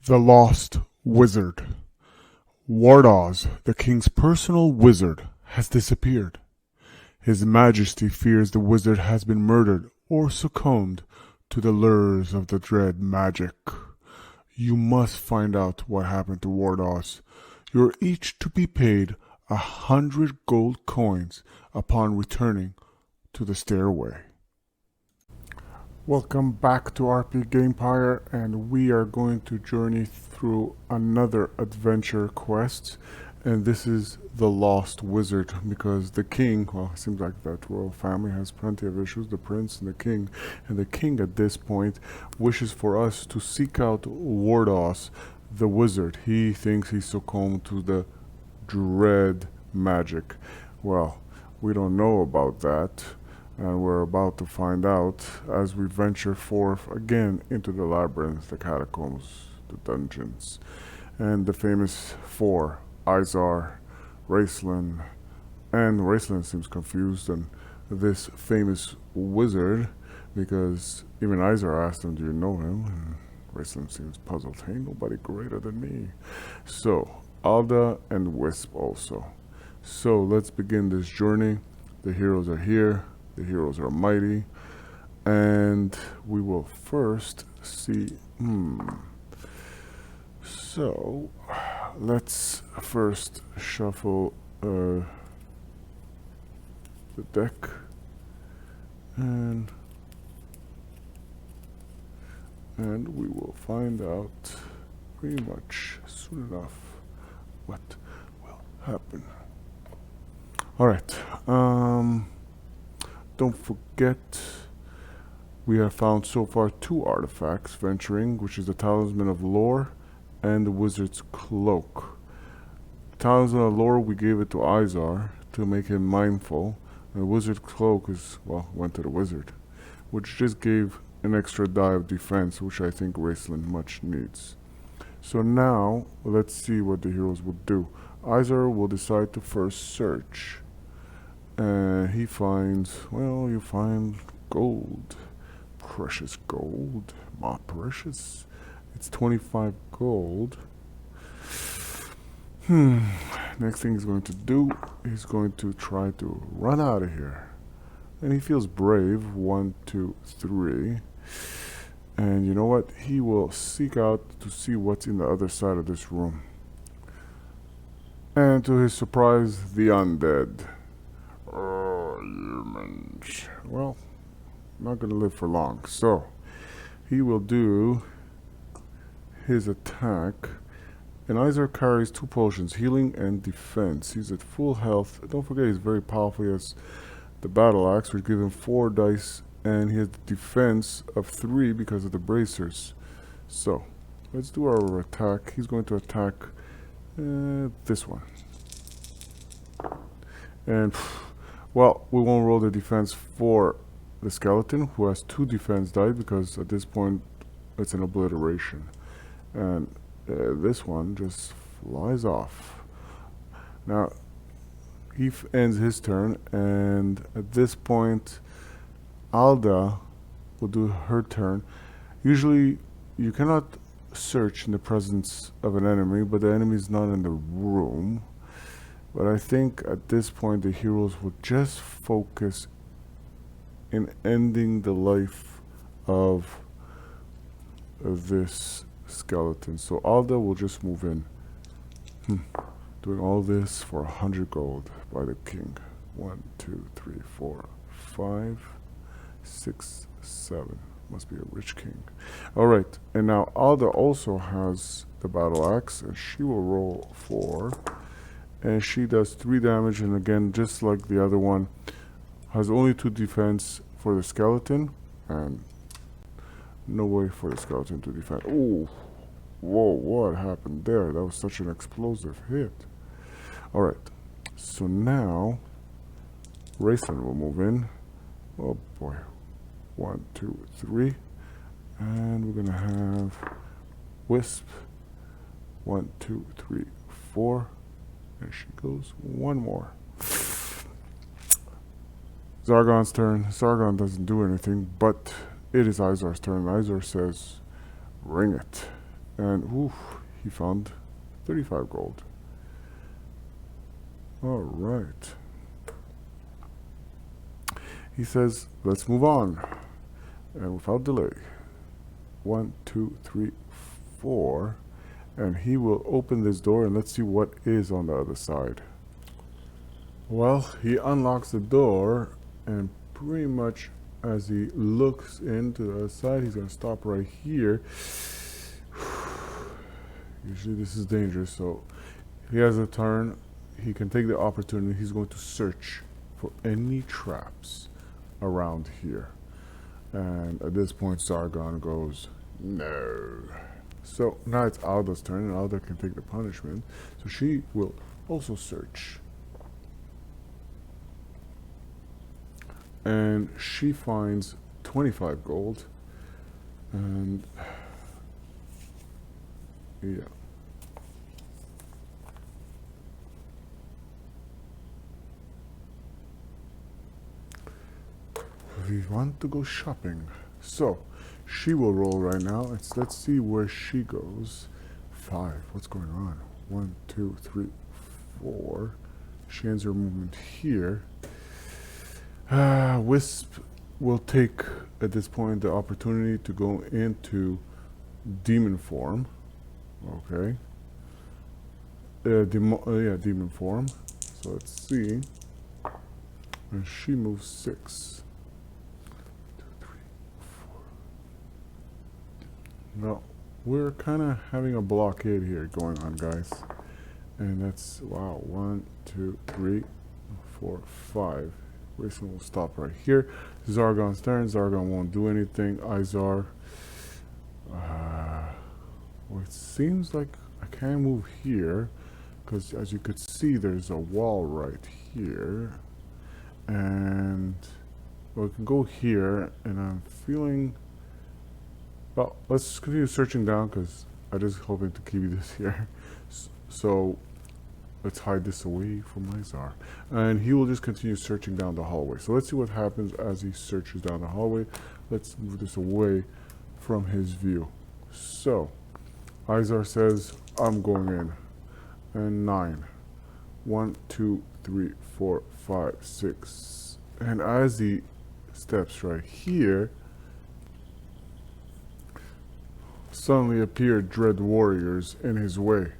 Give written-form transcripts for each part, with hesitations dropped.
The Lost Wizard. Wardoz, the king's personal wizard, has disappeared. His Majesty fears the wizard has been murdered or succumbed to the lures of the dread magic. You must find out what happened to Wardoz. You're each to be paid 100 gold coins upon returning to the stairway. Welcome back to RP Gamepire, and we are going to journey through another adventure quest, and this is the Lost Wizard, because the king, well, it seems like that royal family has plenty of issues, the prince and the king at this point wishes for us to seek out Wardoz, the wizard. He thinks he succumbed to the dread magic. Well, we don't know about that, and we're about to find out as we venture forth again into the labyrinth, the catacombs, the dungeons, and the famous four, Izar, Raistlin, and Raistlin seems confused, and this famous wizard, because even Izar asked him, do you know him? And Raistlin seems puzzled. Ain't nobody greater than me. So, Alda and Wisp also. So, let's begin this journey. The heroes are here. The heroes are mighty, and we will first see, so let's first shuffle the deck, and we will find out pretty much soon enough what will happen. Alright, don't forget, we have found so far 2 artifacts venturing, which is the Talisman of Lore and the Wizard's Cloak. The Talisman of Lore, we gave it to Izar to make him mindful, and the Wizard's Cloak is, well, went to the wizard, which just gave an extra die of defense, which I think Raistlin much needs. So now, let's see what the heroes will do. Izar will decide to first search. He finds, well, you find gold. Precious gold. My precious. It's 25 gold. Next thing he's going to do, he's going to try to run out of here. And he feels brave. 1, 2, 3. And you know what? He will seek out to see what's in the other side of this room. And to his surprise, the undead. Humans. Well, not gonna live for long, so he will do his attack, and Izar carries 2 potions, healing and defense. He's at full health. Don't forget, he's very powerful. He has the battle axe, which gives him 4 dice, and he has the defense of 3 because of the bracers. So let's do our attack. He's going to attack this one, and well, we won't roll the defense for the skeleton, who has 2 defense die, because at this point it's an obliteration. And this one just flies off. Now, he ends his turn, and at this point, Alda will do her turn. Usually, you cannot search in the presence of an enemy, but the enemy is not in the room. But I think at this point the heroes will just focus in ending the life of this skeleton. So Alda will just move in. Doing all this for 100 gold by the king. 1, 2, 3, 4, 5, 6, 7. Must be a rich king. Alright, and now Alda also has the battle axe, and she will roll 4. And she does 3 damage, and again, just like the other one, has only 2 defense for the skeleton, and no way for the skeleton to defend. Oh, whoa, what happened there? That was such an explosive hit. Alright, so now Raistlin will move in. Oh boy. 1, 2, 3. And we're gonna have Wisp. 1, 2, 3, 4. There she goes. 1 more. Zargon's turn. Zargon doesn't do anything, but it is Izar's turn. Izar says, ring it. And oof, he found 35 gold. All right. He says, let's move on. And without delay. 1, 2, 3, 4. And he will open this door and let's see what is on the other side. Well, he unlocks the door and pretty much as he looks into the other side, he's going to stop right here. Usually this is dangerous, so he has a turn. He can take the opportunity. He's going to search for any traps around here. And at this point, Sargon goes, no. So now it's Alda's turn, and Alda can take the punishment. So she will also search. And she finds 25 gold. And yeah. We want to go shopping. So she will roll right now. Let's see where she goes. 5. What's going on? 1, 2, 3, 4. She ends her movement here. Wisp will take at this point the opportunity to go into demon form. Okay. Demon form. So let's see. And she moves 6. 2, 3, 4. No, we're kind of having a blockade here going on, guys. And that's, wow, 1, 2, 3, 4, 5. Wilson will stop right here. Zargon's turn. Zargon won't do anything. Izar. Well, it seems like I can't move here because, as you could see, there's a wall right here. And well, we can go here, and I'm feeling. Well, let's continue searching down because I'm just hoping to keep this here. So let's hide this away from Izar. And he will just continue searching down the hallway. So let's see what happens as he searches down the hallway. Let's move this away from his view. So Izar says, I'm going in. And 9. 1, 2, 3, 4, 5, 6. And as he steps right here, suddenly appear dread warriors in his way.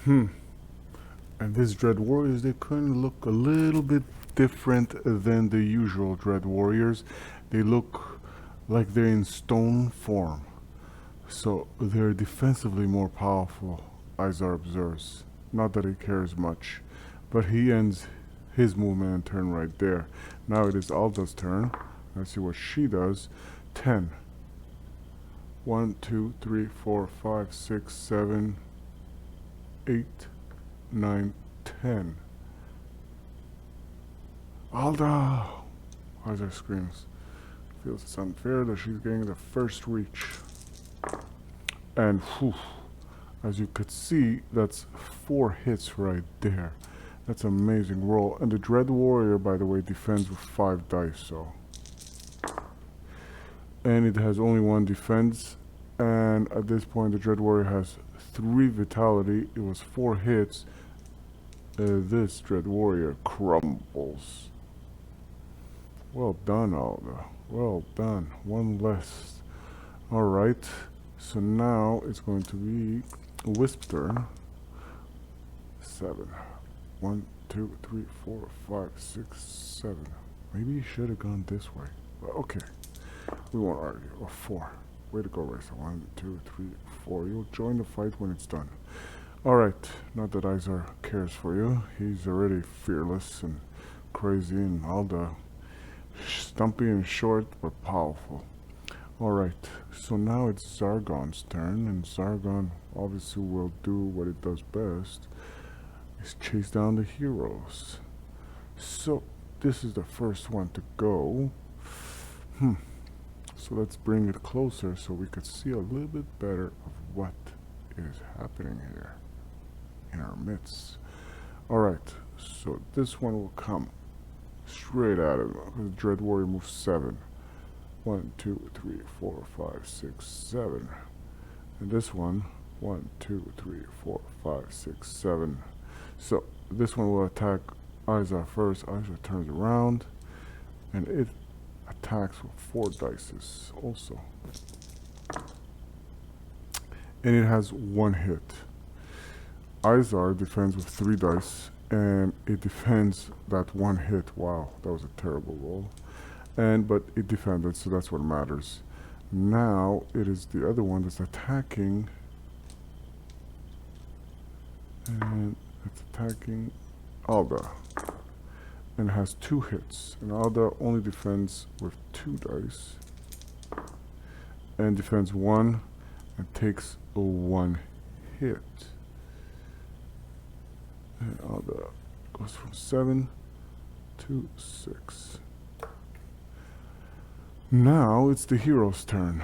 And these dread warriors, they kind of look a little bit different than the usual dread warriors. They look like they're in stone form. So they're defensively more powerful, Izar observes. Not that he cares much, but he ends his movement and turn right there. Now it is Alda's turn. Let's see what she does. 10. 1, 2, 3, 4, 5, 6, 7, 8, 9, 10. Alda! Izar screams. Feels it's unfair that she's getting the first reach. And whew, as you could see, that's 4 hits right there. That's an amazing roll. And the Dread Warrior, by the way, defends with 5 dice, so. And it has only 1 defense. And at this point, the Dread Warrior has 3 vitality. It was 4 hits. This Dread Warrior crumbles. Well done, Alda. Well done. 1 less. Alright. So now it's going to be Wisp turn. 7. 1, 2, 3, 4, 5, 6, 7. Maybe you should have gone this way. But okay. We won't argue. Or 4. Way to go, Racer. 1, 2, 3, 4. You'll join the fight when it's done. Alright. Not that Izar cares for you. He's already fearless and crazy, and Alda stumpy and short but powerful. Alright. So now it's Zargon's turn, and Zargon obviously will do what it does best. Is chase down the heroes. So this is the first one to go. So let's bring it closer so we could see a little bit better of what is happening here in our midst. Alright, so this one will come straight at him. The Dread Warrior moves 7. 1, 2, 3, 4, 5, 6, 7. And this one, 1, 2, 3, 4, 5, 6, 7. So this one will attack Izar first. Izar turns around, and it attacks with 4 dices also. And it has 1 hit. Izar defends with 3 dice, and it defends that 1 hit. Wow, that was a terrible roll. But it defended, so that's what matters. Now it is the other one that's attacking, and it's attacking Alda, and has 2 hits. And Alda only defends with 2 dice, and defends 1, and takes a 1 hit. And Alda goes from 7 to 6. Now it's the hero's turn.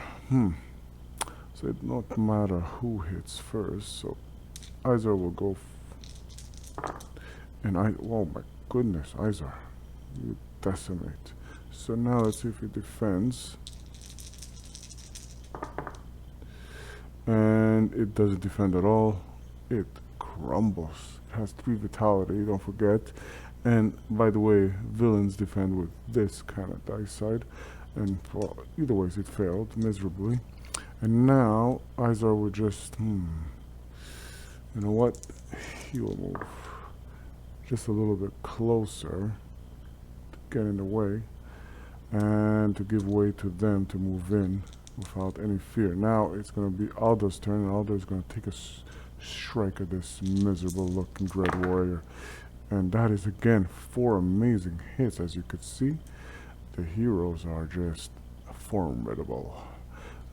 So it don't matter who hits first. So Izar will go. Oh my goodness, Izar, you decimate. So now let's see if he defends. And it doesn't defend at all. It crumbles. It has 3 vitality, don't forget. And by the way, villains defend with this kind of dice side. And well, either ways it failed miserably. And now Izar will just you know what, he will move just a little bit closer to get in the way, and to give way to them to move in without any fear. Now it's going to be Aldo's turn, and Aldo is going to take a strike at this miserable looking Dread Warrior. And that is again 4 amazing hits. As you could see, the heroes are just formidable.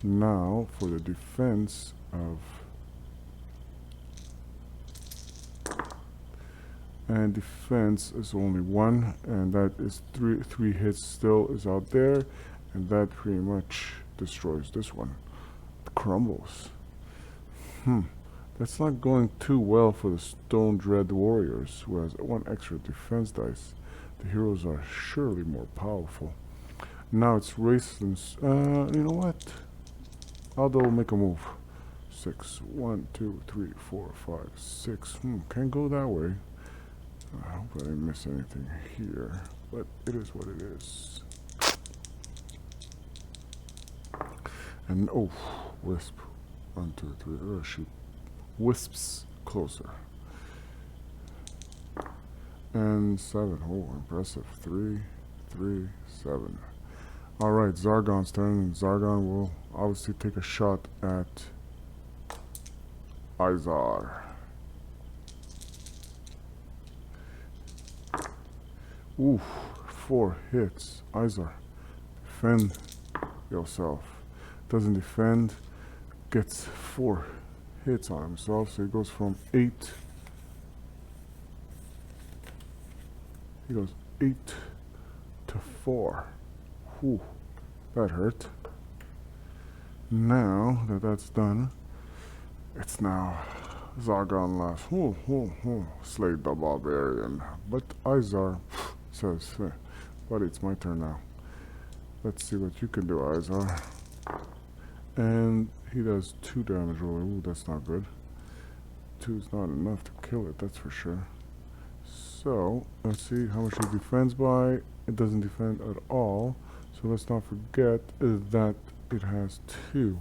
Now for the defense of, and defense is only 1, and that is 3 hits still is out there, and that pretty much destroys this one. It crumbles. That's not going too well for the Stone Dread Warriors, who has 1 extra defense dice. The heroes are surely more powerful. Now it's Raceland's. You know what? Aldo will make a move. 6. 1, 2, 3, 4, 5, 6. Can't go that way. I hope I didn't miss anything here, but it is what it is. And oh, Wisp. 1, 2, 3. Oh shoot. Wisps closer. And 7. Oh, impressive. 3, 3, 7. Alright, Zargon's turn, and Zargon will obviously take a shot at Izar. Oof, 4 hits. Izar, defend yourself. Doesn't defend, gets 4 hits on himself, so he goes from 8. He goes 8 to 4. Whew, that hurt. Now that that's done, it's now Zargon last. Slayed the Barbarian. But Izar says, buddy, it's my turn now. Let's see what you can do, Izar. And he does 2 damage roller. Ooh, that's not good. 2 is not enough to kill it, that's for sure. So, let's see how much it defends by. It doesn't defend at all. So let's not forget that it has 2.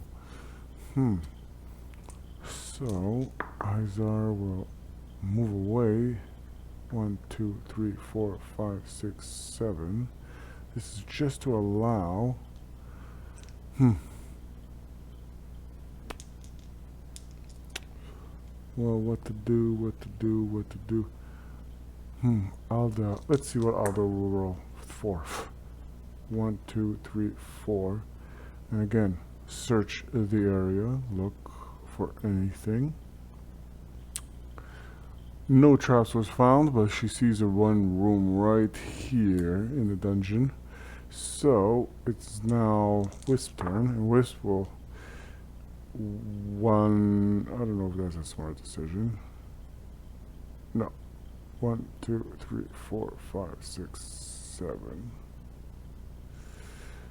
So Izar will move away. 1, 2, 3, 4, 5, 6, 7. This is just to allow. Well, what to do. Aldo. Let's see what Aldo will roll for. 1, 2, 3, 4. And again, search the area, look for anything. No traps was found, but she sees a 1 room right here in the dungeon. So it's now Wisp's turn, and Wisp will I don't know if that's a smart decision. No. 1, 2, 3, 4, 5, 6, 7.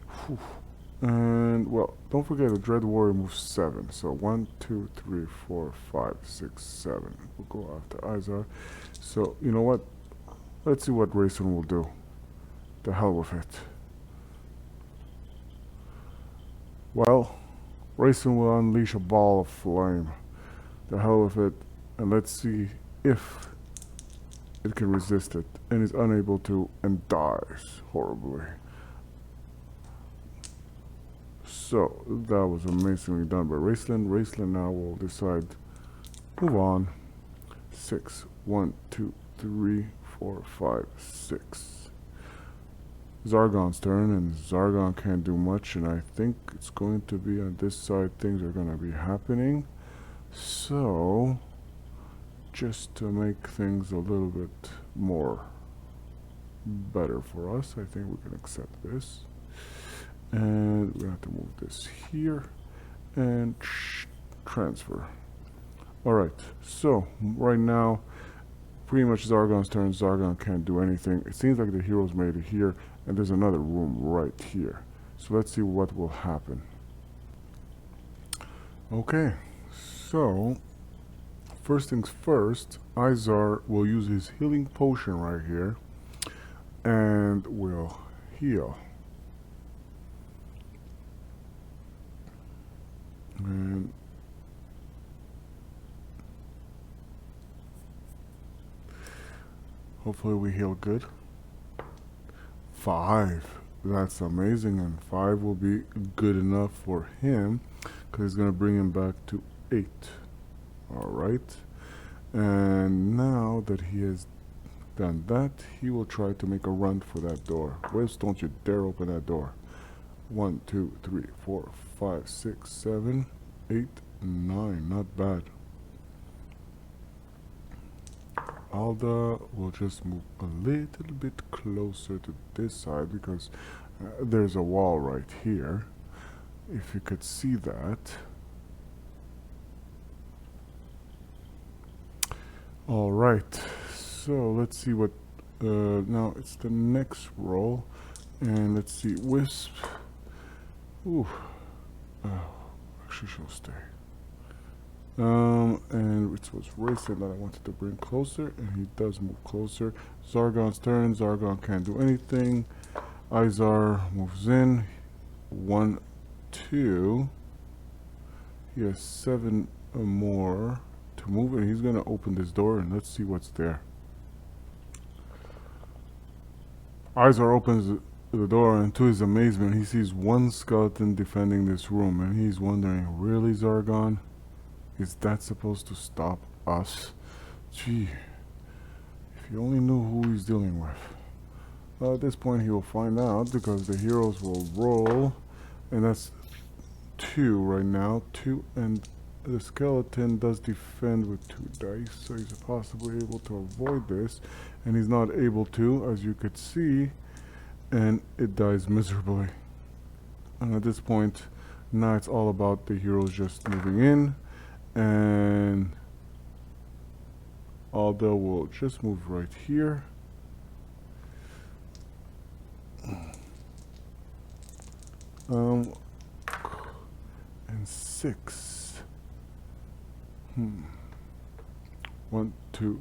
Whew. And, well, don't forget the Dread Warrior moves 7. So 1, 2, 3, 4, 5, 6, 7. We'll go after Izar. So, you know what? Let's see what Rayson will do. The hell with it. Well, Rayson will unleash a ball of flame. The hell with it. And let's see if it can resist it. And is unable to and dies horribly. So, that was amazingly done by Raceland. Raceland now will decide, move on. 6. 1, 2, 3, 4, 5, 6. Zargon's turn, and Zargon can't do much, and I think it's going to be on this side, things are going to be happening. So, just to make things a little bit more better for us, I think we can accept this. And we have to move this here and transfer. Alright, so right now, pretty much Zargon's turn. Zargon can't do anything. It seems like the heroes made it here, and there's another room right here. So let's see what will happen. Okay, so first things first, Izar will use his healing potion right here and will heal. And hopefully we heal good. 5. That's amazing, and 5 will be good enough for him because it's going to bring him back to 8. Alright. And now that he has done that, he will try to make a run for that door. Wes, don't you dare open that door. 1, 2, 3, 4, 5, 6, 7, 8, 9. Not bad. Alda will just move a little bit closer to this side because there's a wall right here. If you could see that. Alright, so let's see what, now it's the next roll, and let's see, Wisp, ooh, actually she'll stay. And it was Rayson that I wanted to bring closer, and he does move closer. Zargon's turn. Zargon can't do anything. Izar moves in. 1, 2. He has 7 more to move, and he's gonna open this door, and let's see what's there. Izar opens the door, and to his amazement, he sees one skeleton defending this room, and he's wondering, really, Zargon? Is that supposed to stop us? Gee, if you only knew who he's dealing with. Well, at this point he will find out because the heroes will roll, and that's 2 right now. 2, and the skeleton does defend with 2 dice, so he's possibly able to avoid this, and he's not able to, as you could see, and it dies miserably. And at this point, now it's all about the heroes just moving in. And Alda will just move right here. And 6. 1, 2,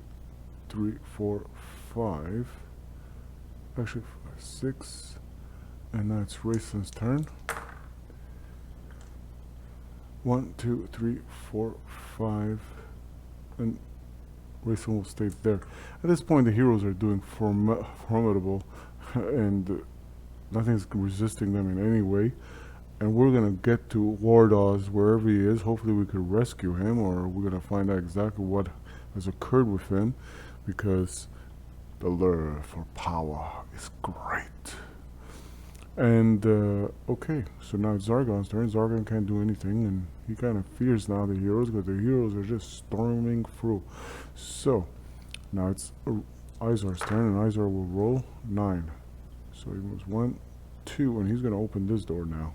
3, 4, 5. Actually, 6. And now it's Rayson's turn. 1, 2, 3, 4, 5, and Rayson will stay there. At this point, the heroes are doing formidable, and nothing's resisting them in any way. And we're gonna get to Wardoz wherever he is. Hopefully, we could rescue him, or we're gonna find out exactly what has occurred with him, because the lure for power is great. And, okay, so now it's Zargon's turn. Zargon can't do anything, and he kind of fears now the heroes, because the heroes are just storming through. So, now it's Izar's turn, and Izar will roll 9. So he moves 1, 2, and he's going to open this door now.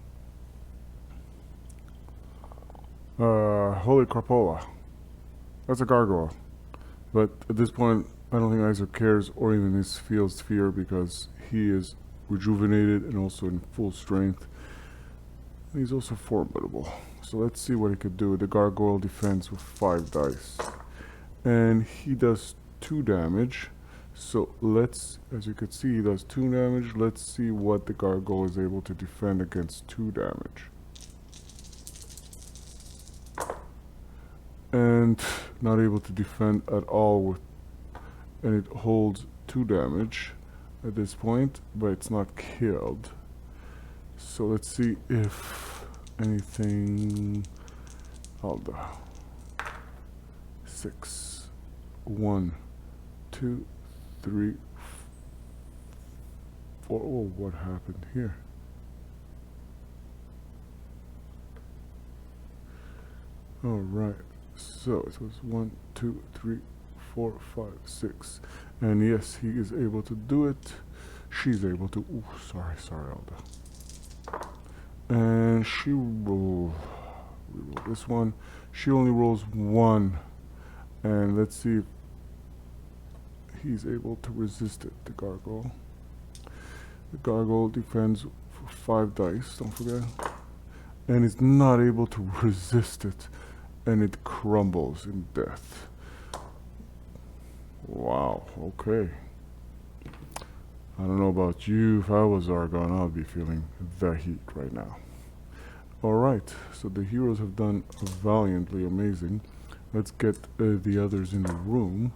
Holy Crapola. That's a gargoyle. But at this point, I don't think Izar cares, or even feels fear, because he is rejuvenated and also in full strength. And he's also formidable. So let's see what he could do. The gargoyle defends with 5 dice. And he does 2 damage. So let's, as you can see, he does 2 damage. Let's see what the gargoyle is able to defend against 2 damage. And not able to defend at all with, and it holds 2 damage at this point, but it's not killed. So let's see if anything. Hold on. 6, 1, 2, 3, 4. Oh, what happened here? All right. So it was 1, 2, 3, 4, 5, 6, and yes, he is able to do it. She's able to. Ooh, sorry, Alda. And she roll. We roll this one. She only rolls 1, and let's see if he's able to resist it. The gargoyle. The gargoyle defends for 5 dice. Don't forget, and is not able to resist it. And it crumbles in death. Wow, okay. I don't know about you, if I was Zargon, I'd be feeling the heat right now. Alright, so the heroes have done valiantly amazing. Let's get the others in the room.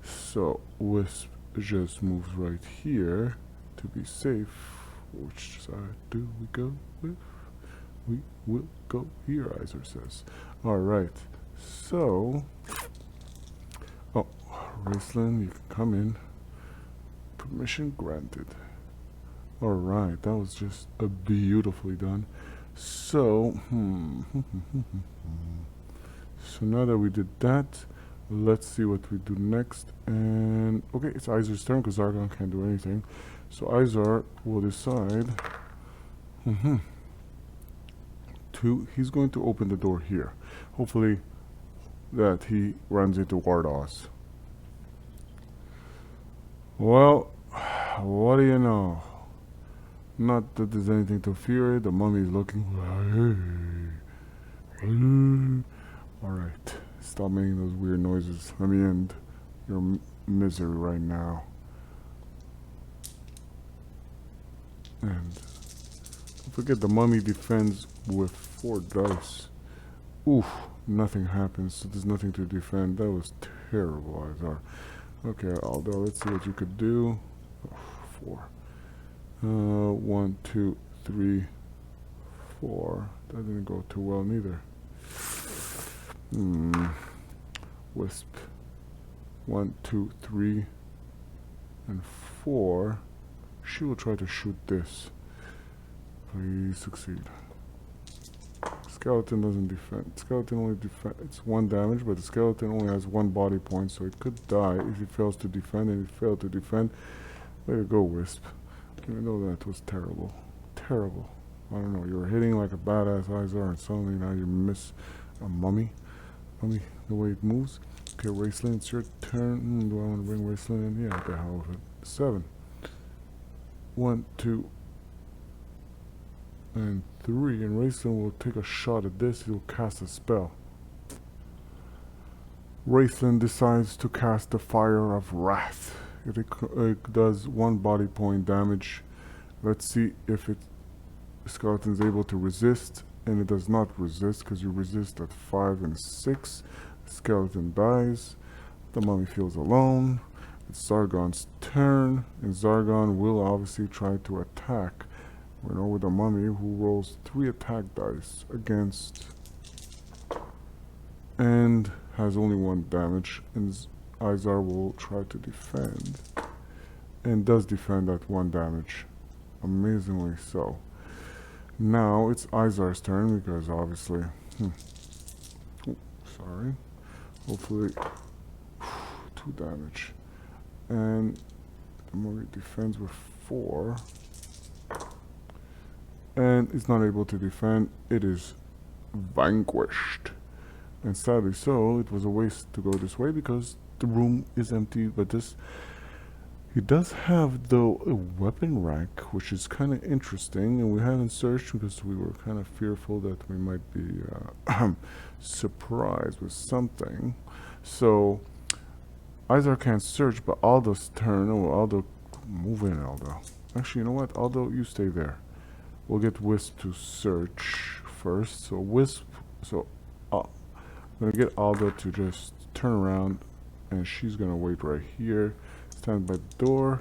So, Wisp just moves right here to be safe. Which side do we go with? We will go here, Iser says. Alright, so... Oh, Raceland, you can come in. Permission granted. Alright, that was just beautifully done. So, so now that we did that, let's see what we do next. And, okay, it's Izar's turn because Zargon can't do anything. So Izar will decide... he's going to open the door here. Hopefully that he runs into Wardos. Well, what do you know? Not that there's anything to fear. The mummy is looking. Alright, stop making those weird noises. Let me end your misery right now. And don't forget, the mummy defends with 4 dice. Oof, nothing happens, so there's nothing to defend. That was terrible, Izar. Okay, Aldo, let's see what you could do. Oh, 4. 1, 2, 3, 4. That didn't go too well neither. Wisp. 1, 2, 3, and 4. She will try to shoot this. Please succeed. Skeleton doesn't defend. Skeleton only defend. It's 1 damage, but the skeleton only has 1 body point, so it could die if it fails to defend, and it failed to defend. Way to go, Wisp. Even though that was terrible. Terrible. I don't know, you were hitting like a badass Izar, and suddenly now you miss a mummy. Mummy, the way it moves. Okay, Raceland, it's your turn. Do I want to bring Raceland in? Yeah, what the hell with it. 7. 1, 2, and 3, and Raceland will take a shot at this. He'll cast a spell. Raceland decides to cast the Fire of Wrath. It does 1 body point damage. Let's see if the skeleton is able to resist, and it does not resist because you resist at 5 and 6. The skeleton dies. The mummy feels alone. It's Zargon's turn, and Zargon will obviously try to attack. We're now with the mummy, who rolls 3 attack dice against, and has only 1 damage. And Izar will try to defend, and does defend at 1 damage. Amazingly so. Now it's Izar's turn because obviously, sorry. Hopefully, 2 damage. And the mummy defends with 4. And it's not able to defend. It is vanquished. And sadly so, it was a waste to go this way because the room is empty. But this He does have, though, a weapon rank, which is kind of interesting, and we haven't searched because we were kind of fearful that we might be surprised with something. So, Izar can't search, but Aldo's turn. Oh, Aldo, move in, Aldo. Actually, you know what? Aldo, you stay there. We'll get Wisp to search first. So, Wisp, I'm going to get Aldo to just turn around, and she's going to wait right here. Stand by the door,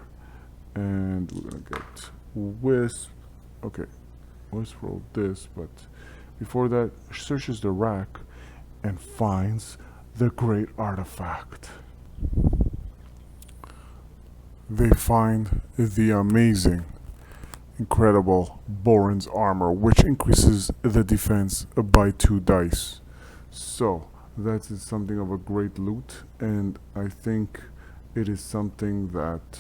and we're gonna get Wisp. Okay, Wisp rolled this, but before that, searches the rack and finds the great artifact. They find the amazing, incredible Borin's armor, which increases the defense by 2 dice. So that is something of a great loot, and I think it is something that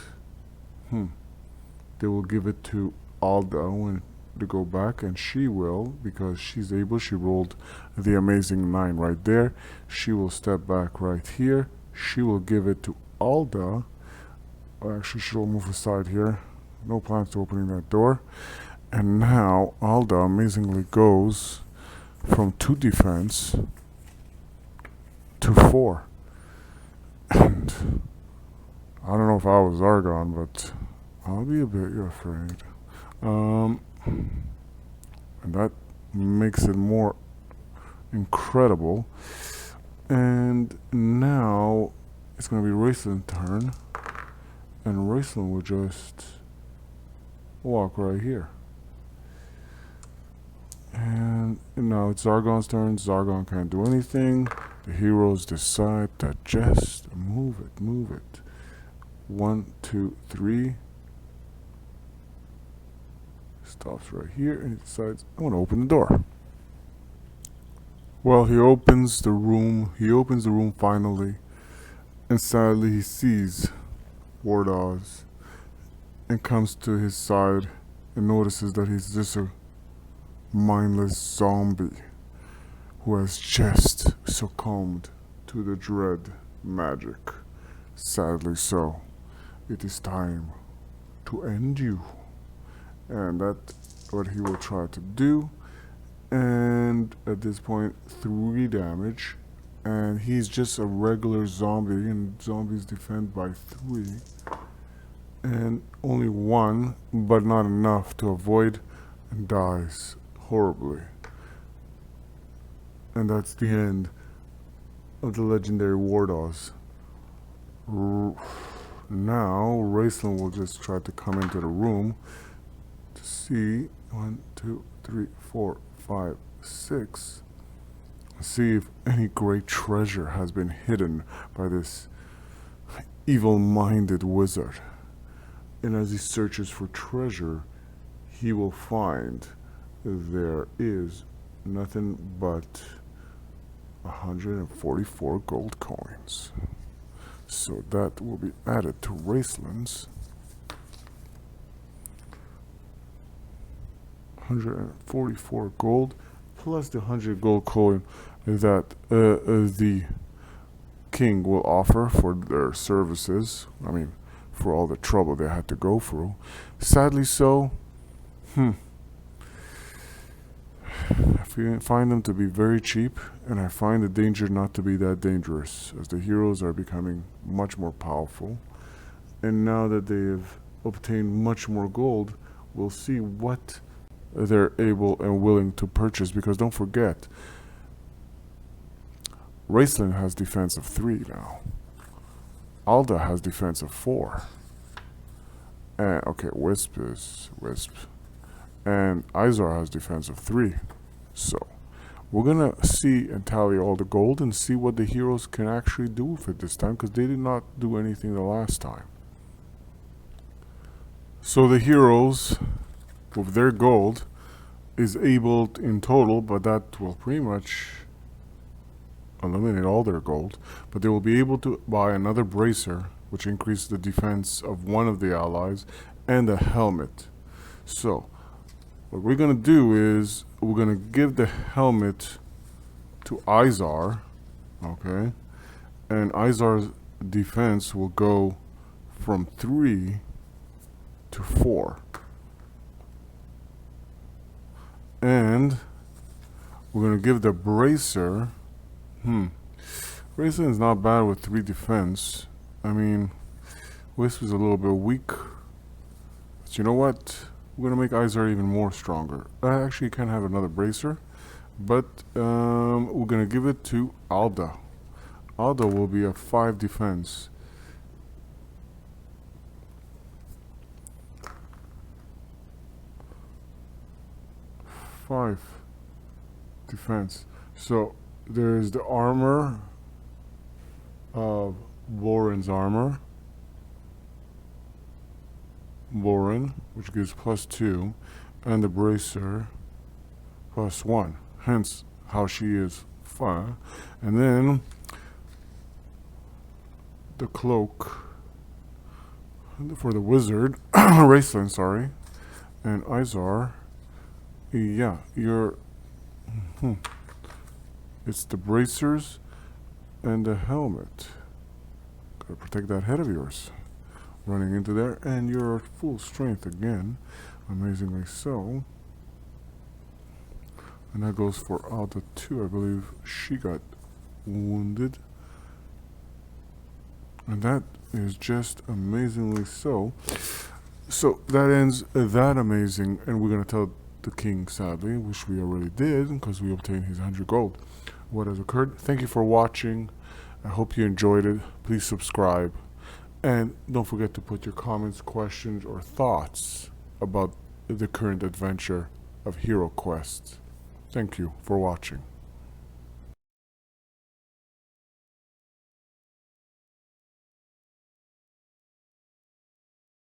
they will give it to Alda when to go back, and she will, because she's able. She rolled the amazing 9 right there. She will step back right here. She will give it to Alda. Actually, she'll move aside here. No plans to opening that door. And now Alda amazingly goes from 2 defense to 4. And I don't know if I was Zargon, but I'll be a bit afraid. And that makes it more incredible. And now it's going to be Raceland's turn. And Raceland will just walk right here. And now it's Zargon's turn. Zargon can't do anything. The heroes decide to just move it. 1, 2, 3. Stops right here and he decides, I want to open the door. Well, he opens the room. He opens the room finally. And sadly, he sees Wardoz and comes to his side and notices that he's just a mindless zombie who has just succumbed to the dread magic. Sadly so. It is time to end you. And that's what he will try to do. And at this point, 3 damage. And he's just a regular zombie, and zombies defend by 3. And only 1, but not enough to avoid, and dies horribly. And that's the end of the legendary Wardoz. Now, Raceland will just try to come into the room to see 1, 2, 3, 4, 5, 6. See if any great treasure has been hidden by this evil-minded wizard. And as he searches for treasure, he will find there is nothing but 144 gold coins. So that will be added to Raceland's 144 gold plus the 100 gold coin that the king will offer for their services. I mean, for all the trouble they had to go through. Sadly so, I find them to be very cheap, and I find the danger not to be that dangerous, as the heroes are becoming much more powerful. And now that they have obtained much more gold, we'll see what they're able and willing to purchase, because don't forget, Raceland has defense of 3 now. Alda has defense of 4. And okay, Wisp. And Izar has defense of 3. So we're gonna see and tally all the gold and see what the heroes can actually do with it this time, because they did not do anything the last time. So the heroes with their gold is able in total, but that will pretty much eliminate all their gold, but they will be able to buy another bracer, which increases the defense of one of the allies, and a helmet. So what we're going to do is we're going to give the helmet to Izar, okay, and Izar's defense will go from 3 to 4. And we're going to give the bracer. Bracer is not bad with 3 defense. I mean, Wisp is a little bit weak. But you know what? We're going to make Izar even more stronger. I actually can have another bracer. But we're going to give it to Alda. Alda will be a 5 defense. Five defense. So there's the armor of Boren's armor. Boren, which gives +2, and the bracer +1. Hence how she is 5. And then the cloak for the wizard, Raceland, sorry, and Izar. Yeah, you're. It's the bracers and the helmet. Gotta protect that head of yours. Running into there, and you're at full strength again, amazingly so. And that goes for Alda too. I believe she got wounded. And that is just amazingly so. So that ends that amazing, and we're gonna tell the king, sadly, which we already did because we obtained his 100 gold. What has occurred? Thank you for watching. I hope you enjoyed it. Please subscribe, and don't forget to put your comments, questions, or thoughts about the current adventure of Heroquest. Thank you for watching.